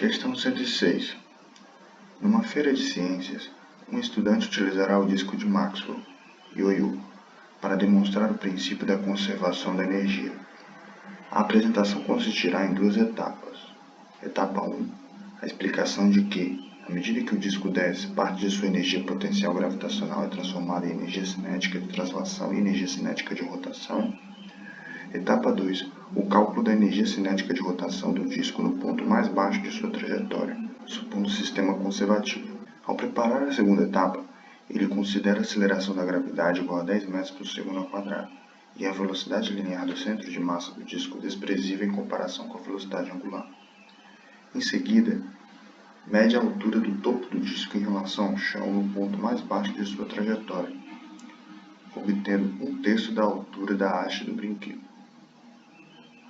Questão 106. Numa feira de ciências, um estudante utilizará o disco de Maxwell, ioiô, para demonstrar o princípio da conservação da energia. A apresentação consistirá em duas etapas. Etapa 1. A explicação de que, à medida que o disco desce, parte de sua energia potencial gravitacional é transformada em energia cinética de translação e energia cinética de rotação. Etapa 2. O cálculo da energia cinética de rotação do disco no ponto mais baixo de sua trajetória, supondo sistema conservativo. Ao preparar a segunda etapa, ele considera a aceleração da gravidade igual a 10 metros por segundo ao quadrado e a velocidade linear do centro de massa do disco desprezível em comparação com a velocidade angular. Em seguida, mede a altura do topo do disco em relação ao chão no ponto mais baixo de sua trajetória, obtendo 1/3 da altura da haste do brinquedo.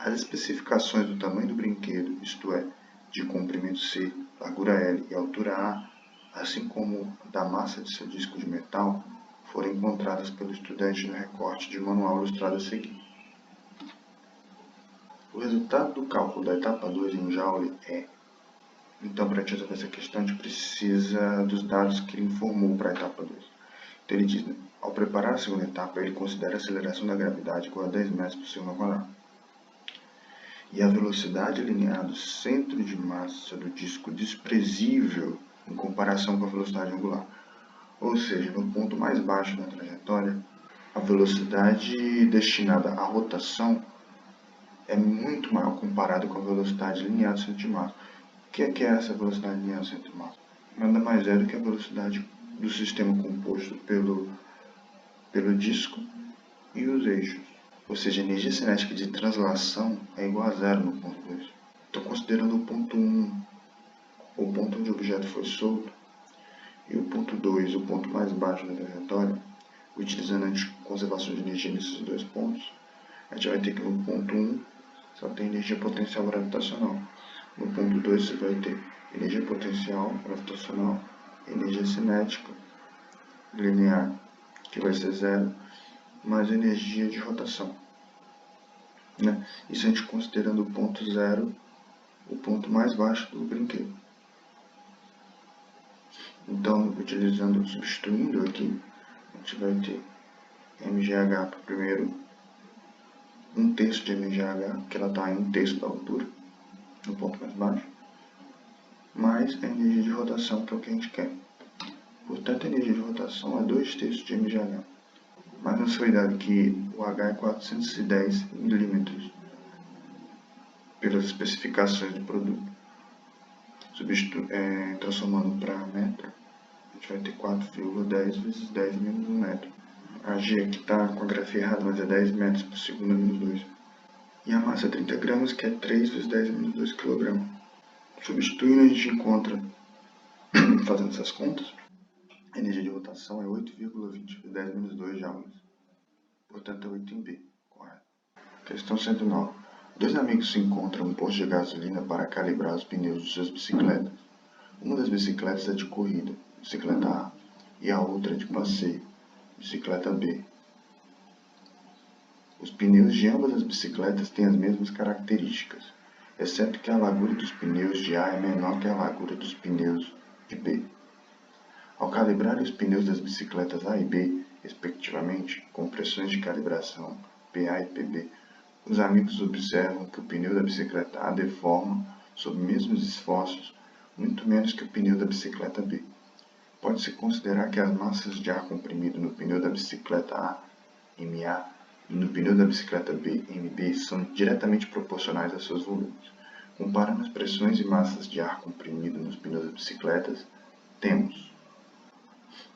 As especificações do tamanho do brinquedo, isto é, de comprimento C, largura L e altura A, assim como da massa de seu disco de metal, foram encontradas pelo estudante no recorte de manual ilustrado a seguir. O resultado do cálculo da etapa 2 em Joule é... Então, para resolver essa questão, a gente precisa dos dados que ele informou para a etapa 2. Então, ele diz, ao preparar a segunda etapa, ele considera a aceleração da gravidade igual a 10 metros por segundo ao quadrado. E a velocidade linear do centro de massa do disco desprezível em comparação com a velocidade angular. Ou seja, no ponto mais baixo da trajetória, a velocidade destinada à rotação é muito maior comparada com a velocidade linear do centro de massa. O que é essa velocidade linear do centro de massa? Nada mais é do que a velocidade do sistema composto pelo disco e os eixos. Ou seja, a energia cinética de translação é igual a zero no ponto 2. Estou considerando o ponto 1, o ponto onde o objeto foi solto, e o ponto 2, o ponto mais baixo da trajetória, utilizando a conservação de energia nesses dois pontos. A gente vai ter que no ponto 1 só tem energia potencial gravitacional. No ponto 2 você vai ter energia potencial gravitacional, energia cinética linear, que vai ser zero, mais energia de rotação. Isso a gente considerando o ponto 0, o ponto mais baixo do brinquedo. Então, substituindo aqui, a gente vai ter mgh para primeiro 1/3 de mgh, que ela está em 1/3 da altura, no ponto mais baixo, mais a energia de rotação, que é o que a gente quer. Portanto, a energia de rotação é 2/3 de mgh. Mas nos foi dado que o H é 410 milímetros pelas especificações do produto. Transformando para metro, a gente vai ter 4,10 vezes 10 menos 1 metro. A G aqui está com a grafia errada, mas é 10 metros por segundo menos 2. E a massa é 30 gramas, que é 3 vezes 10 menos 2 kg. Substituindo, a gente encontra, fazendo essas contas, a energia de rotação é 8,20 vezes 10 menos 2 joules. Portanto, é 8 em B, correto. Questão 109. Dois amigos se encontram em um posto de gasolina para calibrar os pneus de suas bicicletas. Uma das bicicletas é de corrida, bicicleta A, e a outra é de passeio, bicicleta B. Os pneus de ambas as bicicletas têm as mesmas características, exceto que a largura dos pneus de A é menor que a largura dos pneus de B. Ao calibrar os pneus das bicicletas A e B, respectivamente, com pressões de calibração PA e PB, os amigos observam que o pneu da bicicleta A deforma, sob mesmos esforços, muito menos que o pneu da bicicleta B. Pode-se considerar que as massas de ar comprimido no pneu da bicicleta A, MA, e no pneu da bicicleta B, MB, são diretamente proporcionais a seus volumes. Comparando as pressões e massas de ar comprimido nos pneus das bicicletas, temos.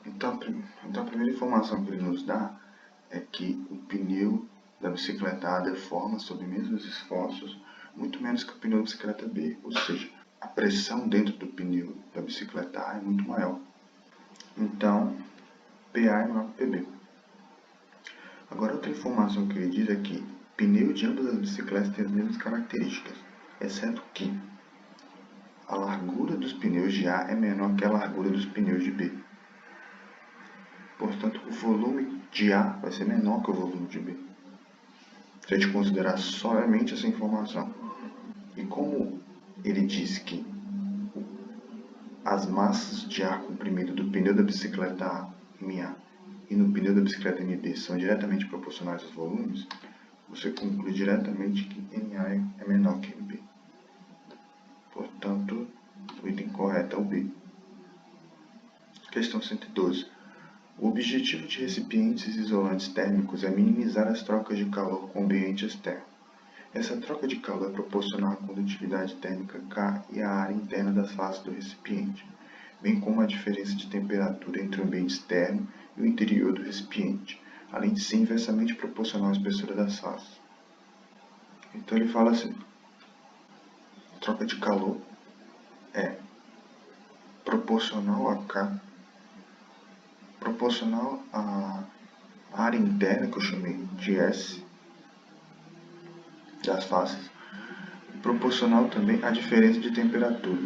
Então, a primeira informação que ele nos dá é que o pneu da bicicleta A deforma, sob mesmos esforços, muito menos que o pneu da bicicleta B, ou seja, a pressão dentro do pneu da bicicleta A é muito maior. Então, PA é maior que PB. Agora, outra informação que ele diz é que o pneu de ambas as bicicletas tem as mesmas características, exceto que a largura dos pneus de A é menor que a largura dos pneus de B. Portanto, o volume de A vai ser menor que o volume de B. Se a gente considerar somente essa informação. E como ele diz que as massas de ar comprimido do pneu da bicicleta A, MA, e no pneu da bicicleta MB são diretamente proporcionais aos volumes, você conclui diretamente que MA é menor que MB. Portanto, o item correto é o B. Questão 112. O objetivo de recipientes isolantes térmicos é minimizar as trocas de calor com o ambiente externo. Essa troca de calor é proporcional à condutividade térmica K e à área interna das faces do recipiente, bem como a diferença de temperatura entre o ambiente externo e o interior do recipiente, além de ser inversamente proporcional à espessura das faces. Então ele fala assim, a troca de calor é proporcional a K, proporcional à área interna, que eu chamei de S, das faces, e proporcional também à diferença de temperatura.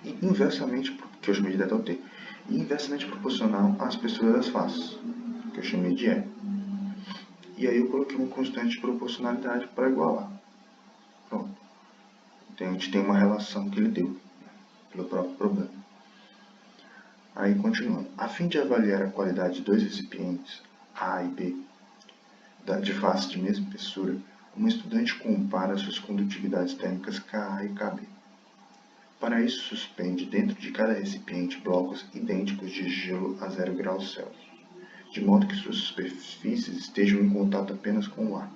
E inversamente, que eu chamei de ΔT, e inversamente proporcional à espessura das faces, que eu chamei de E. E aí eu coloquei uma constante de proporcionalidade para igualar. Pronto. Então a gente tem uma relação que ele deu, pelo próprio problema. Aí continuando. A fim de avaliar a qualidade de dois recipientes, A e B, de faces de mesma espessura, um estudante compara suas condutividades térmicas Ka e Kb. Para isso, suspende dentro de cada recipiente blocos idênticos de gelo a 0 graus Celsius, de modo que suas superfícies estejam em contato apenas com o ar.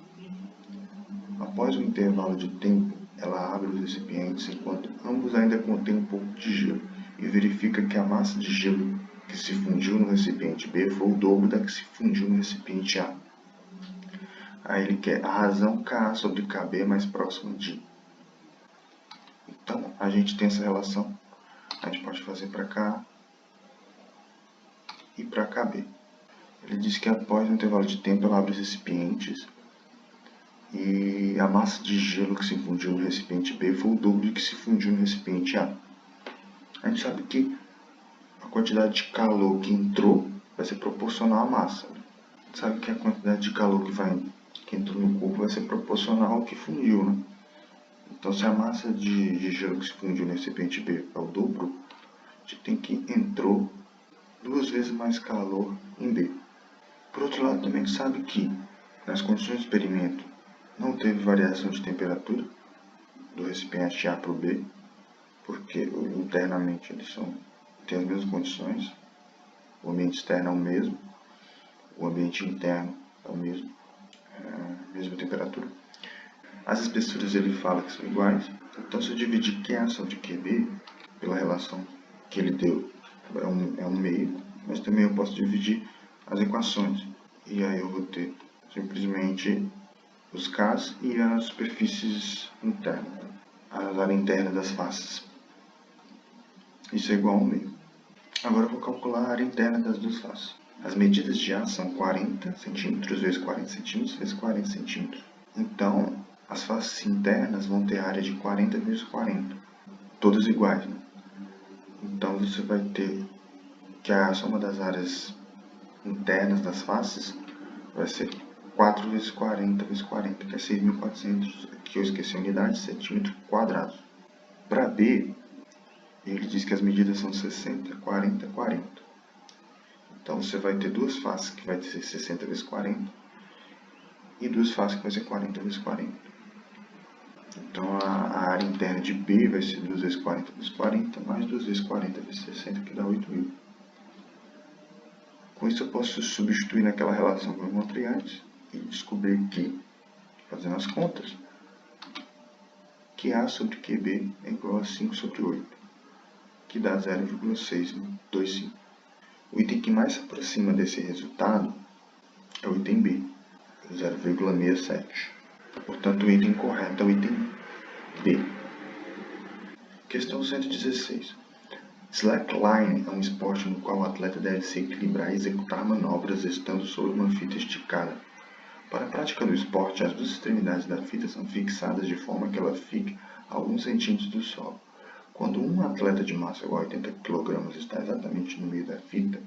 Após um intervalo de tempo, ela abre os recipientes enquanto ambos ainda contêm um pouco de gelo e verifica que a massa de gelo que se fundiu no recipiente B foi o dobro da que se fundiu no recipiente A. Aí ele quer a razão Ka sobre Kb mais próxima de. Então, a gente tem essa relação. A gente pode fazer para K e para Kb. Ele diz que após um intervalo de tempo, ela abre os recipientes e a massa de gelo que se fundiu no recipiente B foi o dobro do que se fundiu no recipiente A. A gente sabe que a quantidade de calor que entrou vai ser proporcional à massa. A gente sabe que a quantidade de calor que entrou no corpo vai ser proporcional ao que fundiu, né? Então, se a massa de gelo que se fundiu no recipiente B é o dobro, a gente tem que entrou 2 vezes mais calor em B. Por outro lado, também sabe que nas condições de experimento não teve variação de temperatura do recipiente A para o B, porque internamente eles têm as mesmas condições, o ambiente externo é o mesmo, o ambiente interno é o mesmo, mesma temperatura. As espessuras ele fala que são iguais, então se eu dividir Q sobre QB pela relação que ele deu, é um meio, mas também eu posso dividir as equações, e aí eu vou ter simplesmente os Ks e as superfícies internas, a área interna das faces. Isso é igual a 1 meio. Agora eu vou calcular a área interna das duas faces. As medidas de A são 40 cm vezes 40 cm vezes 40 cm. Então, as faces internas vão ter área de 40 vezes 40. Todas iguais, né? Então, você vai ter que a soma das áreas internas das faces vai ser 4 vezes 40 vezes 40, que é 6.400, aqui eu esqueci a unidade, centímetros quadrados. Para B, ele diz que as medidas são 60, 40, 40. Então, você vai ter duas faces que vai ser 60 vezes 40 e duas faces que vai ser 40 vezes 40. Então, a área interna de B vai ser 2 vezes 40 vezes 40, mais 2 vezes 40 vezes 60, que dá 8.000. Com isso, eu posso substituir naquela relação que eu encontrei antes e descobrir que, fazendo as contas, que A sobre QB é igual a 5 sobre 8, que dá 0,625. O item que mais se aproxima desse resultado é o item B, 0,67. Portanto, o item correto é o item B. Questão 116. Slackline é um esporte no qual o atleta deve se equilibrar e executar manobras estando sobre uma fita esticada. Para a prática do esporte, as duas extremidades da fita são fixadas de forma que ela fique a alguns centímetros do solo. Quando um atleta de massa igual a 80 kg está exatamente no meio da fita,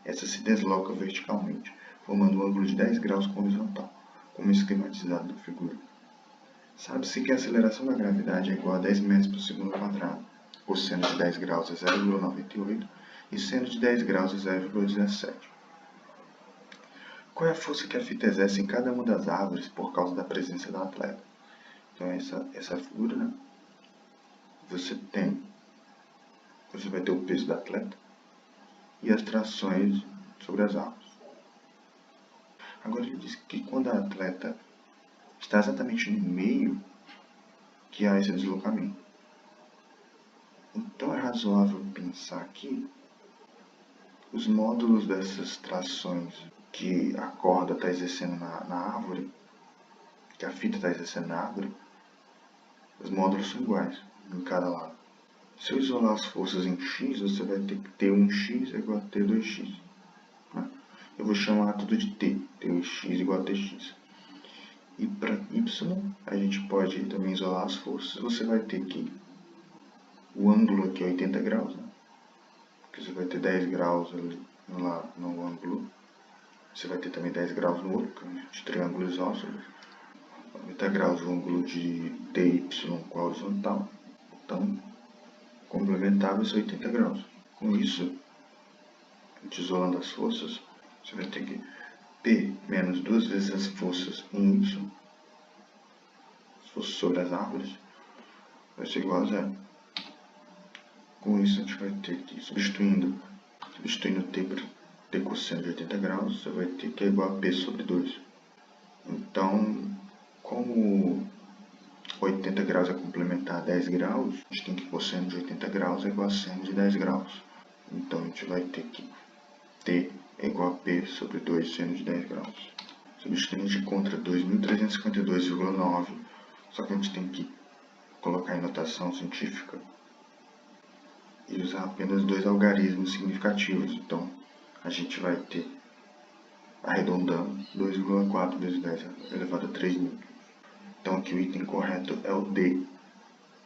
essa se desloca verticalmente, formando um ângulo de 10 graus com horizontal, como esquematizado na figura. Sabe-se que a aceleração da gravidade é igual a 10 metros por segundo quadrado, cosseno de 10 graus é 0,98 e seno de 10 graus é 0,17. Qual é a força que a fita exerce em cada uma das árvores por causa da presença do atleta? Então, essa figura, né? Você vai ter o peso do atleta e as trações sobre as árvores. Agora ele diz que quando a atleta está exatamente no meio, que há esse deslocamento. Então é razoável pensar que os módulos dessas trações que a corda está exercendo na árvore, que a fita está exercendo na árvore, os módulos são iguais em cada lado. Se eu isolar as forças em x, você vai ter que T1x igual a T2x. Né? Eu vou chamar tudo de T, T1x igual a Tx. E para y, a gente pode também isolar as forças. Você vai ter que o ângulo aqui é 80 graus, né? Porque você vai ter 10 graus ali no ângulo. Você vai ter também 10 graus no outro, de triângulo isósceles. 90 graus o ângulo de TY com a horizontal. Então, complementável é 80 graus. Com isso, isolando as forças, você vai ter que P menos 2 vezes as forças em Y, as forças sobre as árvores, vai ser igual a zero. Com isso, a gente vai ter que, substituindo T por T cosseno de 80 graus, você vai ter que é igual a P sobre 2. Então, como 80 graus é complementar a 10 graus, a gente tem que cosseno de 80 graus é igual a seno de 10 graus. Então, a gente vai ter que T é igual a P sobre 2 seno de 10 graus. Substituindo, a gente encontra 2.352,9, só que a gente tem que colocar em notação científica e usar apenas 2 algarismos significativos. Então, a gente vai ter, arredondando, 2,4 vezes 10 elevado a 3 newtons. Então, aqui o item correto é o D.